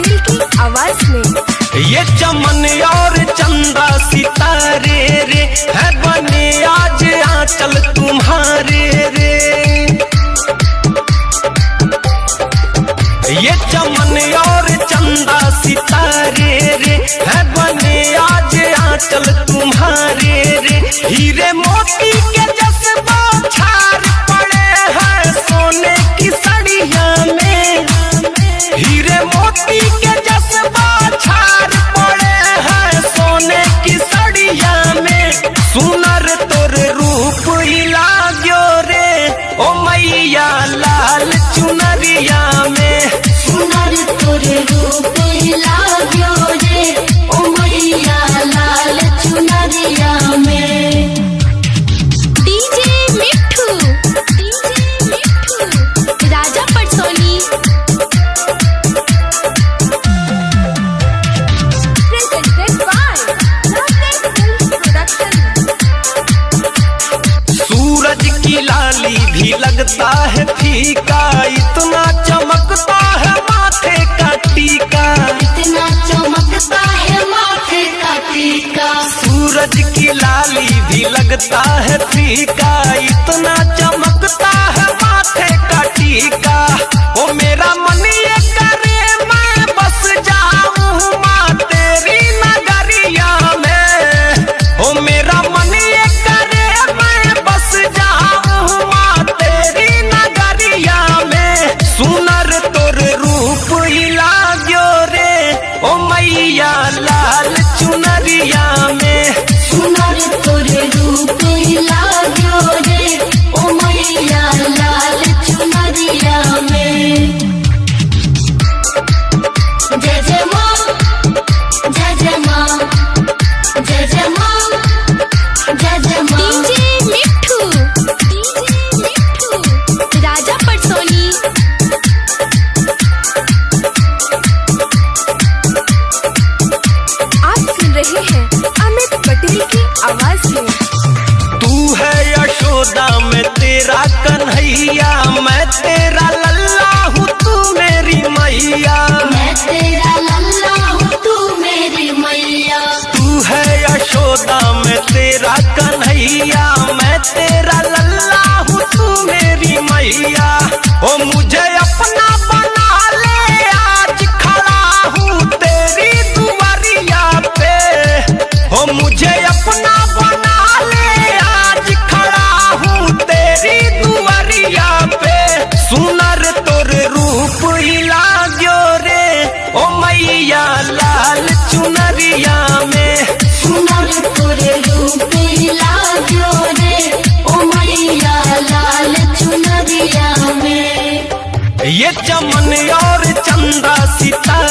पटेल की आवाज में। ये चमन और चंदा सितारे रे है बने आज आंचल तुम्हारे रे। ये चमन और चंदा सितारे रे है बने आज आंचल तुम्हारे रे। हीरे मोती के जज्बा छार पड़े हैं सोने की सड़िया में। हीरे मोती के जज्बा छार पड़े हैं सोने की सड़िया में। सुनर तोर रूप ही लाग्यो रे ओ मैया लाल चुनरिया में। सुनर तोरे रूप लाग्यो रे ओ मैया लाल चुनरिया में। DJ Mithu Raja Patsoni. Presented by Loveland Films Production। सूरज की लाली भी लगता है फीका इतना चमकता है माथे का टीका। इतना चमकता है माथे का टीका। सूरज की लाली भी लगता है फीका इतना चमकता है माथे का टीका। ओ मेरा मन ये करे मैं बस जाऊं माँ तेरी नगरिया में। ओ मेरा मन ये करे मैं बस जाऊं माँ तेरी नगरिया में। सुनर तोर रूप ही लाग्यो रे ओ मैया लाल चुनरिया में। सुनर तोरे रूप लाग्यो रे ओ मैया लाल चुनरिया में। जय जय माँ जय जय माँ जय जय माँ जय जय माँ। डीजे मिठू राजा पटसोनी। आप सुन रहे हैं अमित पटेल की आवाज में। तू है यशोदा में तेरा कन्हैया मैं तेरा लल्ला हूँ तू मेरी मैया। मैं तेरा लल्ला हूँ तू मेरी मैया। तू है यशोदा में तेरा कन्हैया मैं तेरा लल्ला हूँ तू मेरी मैया। ओ मुझे अपना बना ले आज खड़ा हूँ तेरी दुआरिया पे। ओ मुझे अपना बना ले आज खड़ा हूँ तेरी दुआरिया पे। सुनर तोर रूप ही लाग्यो रे ओ मैया लाल चुनरिया में। सुनर तोरे रूप लाग्यो रे ओ मैया लाल चुनरिया में। ये चमन और चंदा सितारे